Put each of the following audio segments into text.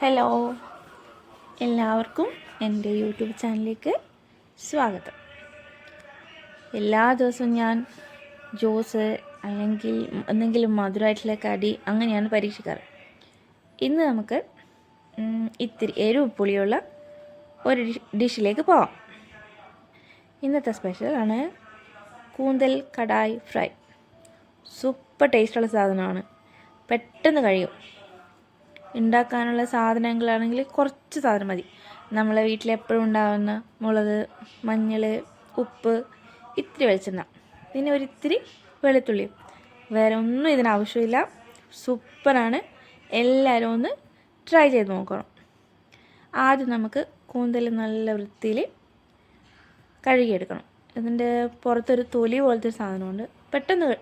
Hello, എല്ലാവർക്കും എൻ്റെ YouTube ചാനലിലേക്ക് സ്വാഗതം. എല്ലാ ദിവസവും ഞാൻ ജ്യൂസ് അല്ലെങ്കിൽ എന്തെങ്കിലും മധുരമായിട്ടുള്ള കടി അങ്ങനെയാണ് പരീക്ഷിക്കാറ്. ഇന്ന് നമുക്ക് ഇത്തിരി എരിവ് പുളിയുള്ള ഒരു ഡിഷിലേക്ക് പോവാം. ഇന്നത്തെ സ്പെഷ്യലാണ് കൂന്തൽ കടായി ഫ്രൈ. സൂപ്പർ ടേസ്റ്റുള്ള സാധനമാണ്, പെട്ടെന്ന് കഴിയും. ഉണ്ടാക്കാനുള്ള സാധനങ്ങളാണെങ്കിൽ കുറച്ച് സാധനം മതി. നമ്മളെ വീട്ടിലെപ്പോഴും ഉണ്ടാകുന്ന മുളക്, മഞ്ഞൾ, ഉപ്പ്, ഇത്തിരി വെളിച്ചെണ്ണ, പിന്നെ ഒരിത്തിരി വെളുത്തുള്ളി. വേറെ ഒന്നും ഇതിനാവശ്യമില്ല. സൂപ്പറാണ്. എല്ലാവരും ഒന്ന് ട്രൈ ചെയ്ത് നോക്കണം. ആദ്യം നമുക്ക് കൂന്തൽ നല്ല വൃത്തിയിൽ കഴുകിയെടുക്കണം. ഇതിൻ്റെ പുറത്തൊരു തൊലി പോലത്തെ ഒരു സാധനമുണ്ട്. പെട്ടെന്ന്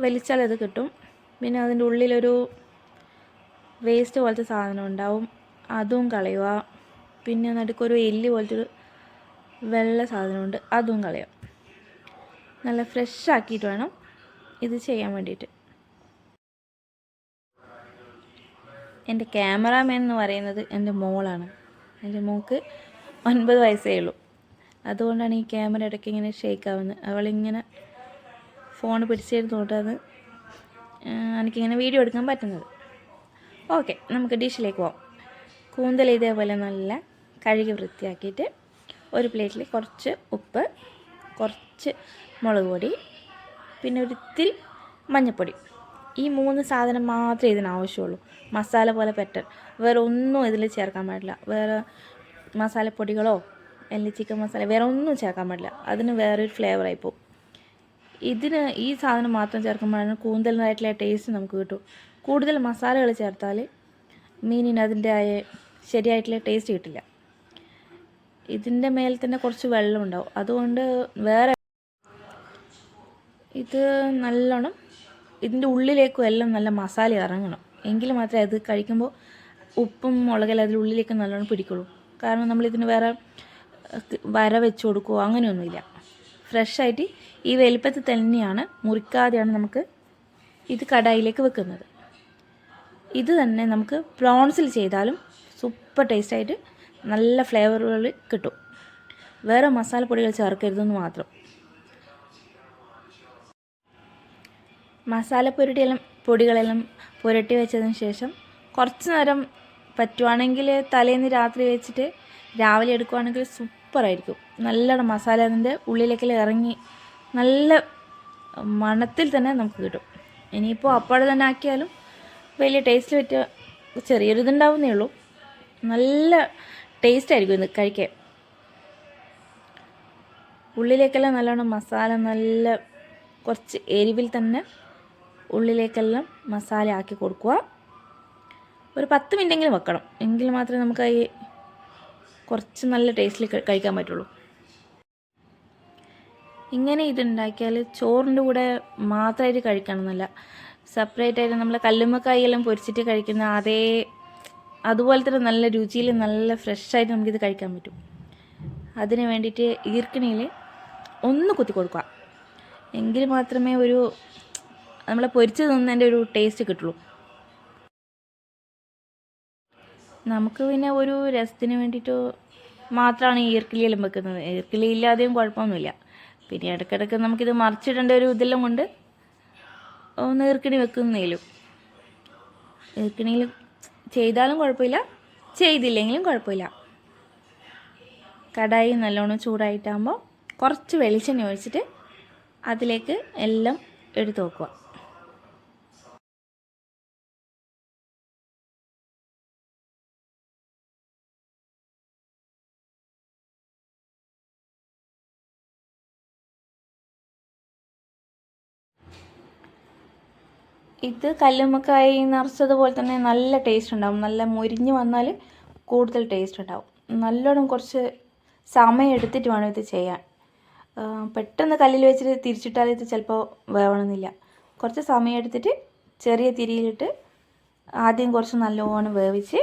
വലിച്ചാൽ അത് കിട്ടും. പിന്നെ അതിൻ്റെ ഉള്ളിലൊരു വേസ്റ്റ് പോലത്തെ സാധനം ഉണ്ടാവും, അതും കളയുക. പിന്നെ നടുക്കൊരു എല്ല് പോലത്തെ ഒരു വെള്ള സാധനമുണ്ട്, അതും കളയുക. നല്ല ഫ്രഷ് ആക്കിയിട്ട് വേണം ഇത് ചെയ്യാൻ വേണ്ടിയിട്ട്. എൻ്റെ ക്യാമറാമാൻ എന്ന് പറയുന്നത് എൻ്റെ മോളാണ്. എൻ്റെ മോൾക്ക് 9 വയസ്സേ ഉള്ളൂ. അതുകൊണ്ടാണ് ഈ ക്യാമറ ഇടയ്ക്ക് ഇങ്ങനെ ഷേക്ക് ആവുന്നത്. അവളിങ്ങനെ ഫോൺ പിടിച്ചിരുന്നോണ്ടാണ് എനിക്കിങ്ങനെ വീഡിയോ എടുക്കാൻ പറ്റുന്നത്. ഓക്കെ, നമുക്ക് ഡിഷിലേക്ക് പോകാം. കൂന്തൽ ഇതേപോലെ നല്ല കഴുകി വൃത്തിയാക്കിയിട്ട് ഒരു പ്ലേറ്റിൽ കുറച്ച് ഉപ്പ്, കുറച്ച് മുളക് പൊടി, പിന്നെ ഒരിത്തിരി മഞ്ഞൾപ്പൊടി, ഈ 3 സാധനം മാത്രമേ ഇതിനാവശ്യമുള്ളൂ. മസാല പോലെ പെട്ടൽ വേറെ ഒന്നും ഇതിൽ ചേർക്കാൻ പാടില്ല. വേറെ മസാലപ്പൊടികളോ അല്ലെങ്കിൽ ചിക്കൻ മസാല വേറെ ഒന്നും ചേർക്കാൻ പാടില്ല. അതിന് വേറൊരു ഫ്ലേവറായി പോകും. ഈ സാധനം മാത്രം ചേർക്കുമ്പോഴാണ് കൂന്തലിനായിട്ടുള്ള ടേസ്റ്റ് നമുക്ക് കിട്ടും. കൂടുതൽ മസാലകൾ ചേർത്താൽ മീനിന് അതിൻ്റെ ശരിയായിട്ടുള്ള ടേസ്റ്റ് കിട്ടില്ല. ഇതിൻ്റെ മേൽ തന്നെ കുറച്ച് വെള്ളം ഉണ്ടാവും. അതുകൊണ്ട് ഇത് നല്ലോണം ഇതിൻ്റെ ഉള്ളിലേക്കും എല്ലാം നല്ല മസാല ഇറങ്ങണം. എങ്കിൽ മാത്രമേ അത് കഴിക്കുമ്പോൾ ഉപ്പും മുളകെല്ലാം അതിൻ്റെ ഉള്ളിലേക്ക് നല്ലോണം പിടിക്കുള്ളൂ. കാരണം നമ്മളിതിന് വേറെ വര വെച്ച് കൊടുക്കുകയോ അങ്ങനെയൊന്നുമില്ല. ഫ്രഷായിട്ട് ഈ വലുപ്പത്തിൽ തന്നെയാണ്, മുറിക്കാതെയാണ് നമുക്ക് ഇത് കടായിലേക്ക് വെക്കുന്നത്. ഇത് തന്നെ നമുക്ക് പ്രോൺസിൽ ചെയ്താലും സൂപ്പർ ടേസ്റ്റായിട്ട് നല്ല ഫ്ലേവറുകൾ കിട്ടും. വേറെ മസാലപ്പൊടികൾ ചേർക്കരുതെന്ന് മാത്രം. പൊടികളെല്ലാം പുരട്ടി വെച്ചതിന് ശേഷം കുറച്ച് നേരം പറ്റുവാണെങ്കിൽ തലേന്ന് രാത്രി വെച്ചിട്ട് രാവിലെ എടുക്കുവാണെങ്കിൽ സൂപ്പറായിരിക്കും. നല്ലോണം മസാല അതിൻ്റെ ഉള്ളിലേക്കെല്ലാം ഇറങ്ങി നല്ല മണത്തിൽ തന്നെ നമുക്ക് കിട്ടും. ഇനിയിപ്പോൾ അപ്പോഴെ തന്നെ ആക്കിയാലും വലിയ ടേസ്റ്റ് പറ്റിയ ചെറിയൊരു ഇതുണ്ടാവുന്നേ ഉള്ളൂ. നല്ല ടേസ്റ്റായിരിക്കും ഇത് കഴിക്കാൻ. ഉള്ളിലേക്കെല്ലാം നല്ലോണം മസാല നല്ല കുറച്ച് എരിവിൽ തന്നെ ഉള്ളിലേക്കെല്ലാം മസാല ആക്കി കൊടുക്കുക. ഒരു 10 മിനിറ്റെങ്കിലും വെക്കണം. എങ്കിൽ മാത്രമേ നമുക്ക് ഈ കുറച്ച് നല്ല ടേസ്റ്റിൽ കഴിക്കാൻ പറ്റുള്ളൂ. ഇങ്ങനെ ഇതുണ്ടാക്കിയാൽ ചോറിൻ്റെ കൂടെ മാത്രമായിട്ട് കഴിക്കണമെന്നല്ല, സെപ്പറേറ്റ് ആയിട്ട് നമ്മൾ കല്ലുമ്മക്കായെല്ലാം പൊരിച്ചിട്ട് കഴിക്കുന്ന അതുപോലെ തന്നെ നല്ല രുചിയിൽ നല്ല ഫ്രഷായിട്ട് നമുക്കിത് കഴിക്കാൻ പറ്റും. അതിന് വേണ്ടിയിട്ട് ഈർക്കിണിയിൽ ഒന്ന് കുത്തി കൊടുക്കുക. എങ്കിൽ മാത്രമേ നമ്മളെ പൊരിച്ച് തിന്നതിൻ്റെ ഒരു ടേസ്റ്റ് കിട്ടുള്ളൂ. നമുക്ക് പിന്നെ ഒരു രസത്തിന് വേണ്ടിയിട്ട് മാത്രമാണ് ഈർക്കിളിയെല്ലാം വെക്കുന്നത്. ഈർക്കിളി ഇല്ലാതെയും കുഴപ്പമൊന്നുമില്ല. പിന്നെ ഇടയ്ക്കിടയ്ക്ക് നമുക്കിത് മറിച്ചിടേണ്ട ഒരു ഇതെല്ലാം കൊണ്ട് ഒന്ന് ഈർക്കിണി വെക്കുന്നേലും. ഈർക്കിണിയിൽ ചെയ്താലും കുഴപ്പമില്ല, ചെയ്തില്ലെങ്കിലും കുഴപ്പമില്ല. കടായി നല്ലോണം ചൂടായിട്ടാകുമ്പോൾ കുറച്ച് വെളിച്ചെണ്ണ ഒഴിച്ചിട്ട് അതിലേക്ക് എല്ലാം എടുത്ത് വെക്കുക. ഇത് കല്ലുമ്മക്കായി നിറച്ചതുപോലെ തന്നെ നല്ല ടേസ്റ്റ് ഉണ്ടാവും. നല്ല മൊരിഞ്ഞ് വന്നാൽ കൂടുതൽ ടേസ്റ്റ് ഉണ്ടാവും. നല്ലോണം കുറച്ച് സമയം എടുത്തിട്ട് വേണം ഇത് ചെയ്യാൻ. പെട്ടെന്ന് കല്ലിൽ വെച്ചിട്ട് തിരിച്ചിട്ടാൽ ഇത് ചിലപ്പോൾ വേവണമെന്നില്ല. കുറച്ച് സമയം എടുത്തിട്ട് ചെറിയ തിരിയിലിട്ട് ആദ്യം കുറച്ച് നല്ലോണം വേവിച്ച്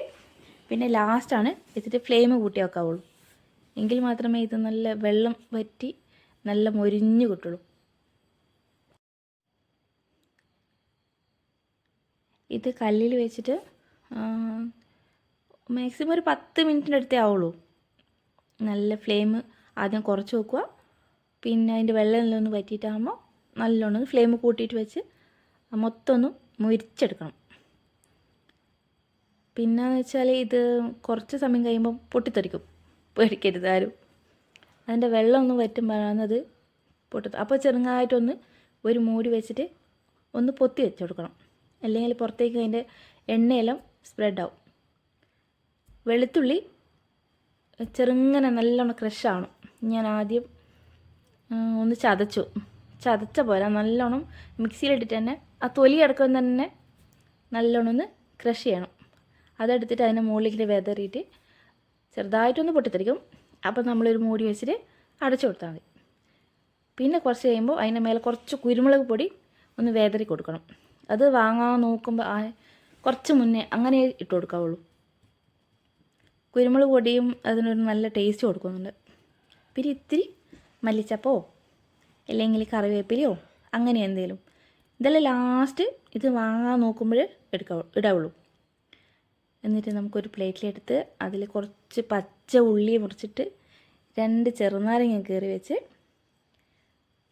പിന്നെ ലാസ്റ്റാണ് ഇതിൻ്റെ ഫ്ലെയിം കൂട്ടി വെക്കാവുള്ളൂ. എങ്കിൽ മാത്രമേ ഇത് നല്ല വെള്ളം വറ്റി നല്ല മൊരിഞ്ഞ് കിട്ടുള്ളൂ. ഇത് കല്ലിൽ വെച്ചിട്ട് മാക്സിമം ഒരു 10 മിനിറ്റിൻ്റെ അടുത്തേ ആവുള്ളൂ. നല്ല ഫ്ലെയിം ആദ്യം കുറച്ച് വെക്കുക, പിന്നെ അതിൻ്റെ വെള്ളം എല്ലാം ഒന്ന് വറ്റിയിട്ടാകുമ്പോൾ നല്ലോണം ഫ്ലെയിം കൂട്ടിയിട്ട് വെച്ച് മൊത്തം ഒന്ന് മുരിച്ചെടുക്കണം. പിന്നെയെന്ന് വെച്ചാൽ ഇത് കുറച്ച് സമയം കഴിയുമ്പോൾ പൊട്ടിത്തെറിക്കും, പേടിക്കരുത് ആരും. അതിൻ്റെ വെള്ളം ഒന്ന് വറ്റുമ്പോഴാണ് അത് അപ്പോൾ ചെറുതായിട്ടൊന്ന് ഒരു മൂടി വെച്ചിട്ട് ഒന്ന് പൊത്തി വെച്ച് കൊടുക്കണം, അല്ലെങ്കിൽ പുറത്തേക്ക് അതിൻ്റെ എണ്ണയെല്ലാം സ്പ്രെഡാവും. വെളുത്തുള്ളി ചെറുങ്ങനെ നല്ലോണം ക്രഷാവണം. ഞാൻ ആദ്യം ഒന്ന് ചതച്ച പോലെ നല്ലോണം മിക്സിയിലിട്ടിട്ട് തന്നെ ആ തൊലി അടക്കം തന്നെ നല്ലോണം ഒന്ന് ക്രഷ് ചെയ്യണം. അതെടുത്തിട്ട് അതിൻ്റെ മുകളിലേക്ക് വെതറിയിട്ട് ചെറുതായിട്ടൊന്ന് പൊട്ടിത്തെറിക്കും. അപ്പോൾ നമ്മളൊരു മൂടി വെച്ചിട്ട് അടച്ചു കൊടുത്താൽ മതി. പിന്നെ കുറച്ച് കഴിയുമ്പോൾ അതിൻ്റെ മേലെ കുറച്ച് കുരുമുളക് പൊടി ഒന്ന് വെതറി കൊടുക്കണം. അത് വാങ്ങാൻ നോക്കുമ്പോൾ കുറച്ച് മുന്നേ അങ്ങനെ ഇട്ട് കൊടുക്കാവുള്ളൂ. കുരുമുളക് പൊടിയും അതിനൊരു നല്ല ടേസ്റ്റ് കൊടുക്കുന്നുണ്ട്. പിന്നെ ഇത്തിരി മല്ലിച്ചപ്പോ അല്ലെങ്കിൽ കറിവേപ്പിലയോ അങ്ങനെ എന്തെങ്കിലും. ഇതെല്ലാം ലാസ്റ്റ് ഇത് വാങ്ങാൻ നോക്കുമ്പോൾ ഇടാവുള്ളൂ. എന്നിട്ട് നമുക്കൊരു പ്ലേറ്റിലെടുത്ത് അതിൽ കുറച്ച് പച്ച ഉള്ളി മുറിച്ചിട്ട് 2 ചെറുനാരങ്ങ കീറി വെച്ച്,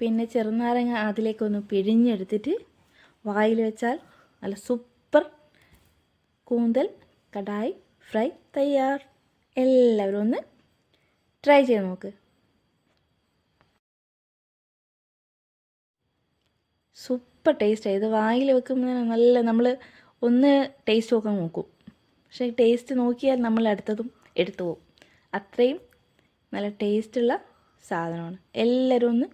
പിന്നെ ചെറുനാരങ്ങ അതിലേക്കൊന്ന് പിഴിഞ്ഞെടുത്തിട്ട് വായിൽ വെച്ചാൽ നല്ല സൂപ്പർ കൂന്തൽ കടായി ഫ്രൈ തയ്യാർ. എല്ലാവരും ഒന്ന് ട്രൈ ചെയ്ത് നോക്ക്. സൂപ്പർ ടേസ്റ്റാണ്. ഇത് വായിൽ വെക്കുമ്പോൾ നല്ല നമ്മൾ ഒന്ന് ടേസ്റ്റ് നോക്കാൻ നോക്കും, പക്ഷേ ടേസ്റ്റ് നോക്കിയാൽ നമ്മൾ അടുത്തതും എടുത്തു പോകും. അത്രയും നല്ല ടേസ്റ്റുള്ള സാധനമാണ്. എല്ലാവരും ഒന്ന്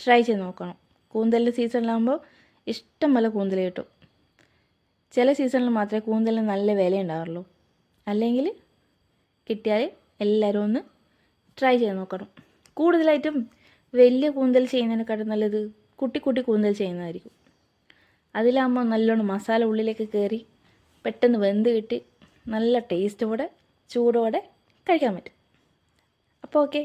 ട്രൈ ചെയ്ത് നോക്കണം. കൂന്തലിൻ്റെ സീസണിലാകുമ്പോൾ ഇഷ്ടം പോലെ കൂന്തൽ കിട്ടും. ചില സീസണിൽ മാത്രമേ കൂന്തലിന് നല്ല വില ഉണ്ടാവുള്ളൂ. അല്ലെങ്കിൽ കിട്ടിയാൽ എല്ലാവരും ഒന്ന് ട്രൈ ചെയ്ത് നോക്കണം. കൂടുതലായിട്ടും വലിയ കൂന്തൽ ചെയ്യുന്നതിനെക്കാട്ടും നല്ലത് കുട്ടി കൂന്തൽ ചെയ്യുന്നതായിരിക്കും. അതിലാകുമ്പോൾ നല്ലോണം മസാല ഉള്ളിലേക്ക് കയറി പെട്ടെന്ന് വെന്ത് കിട്ടി നല്ല ടേസ്റ്റോടെ ചൂടോടെ കഴിക്കാൻ പറ്റും. അപ്പോൾ ഓക്കെ.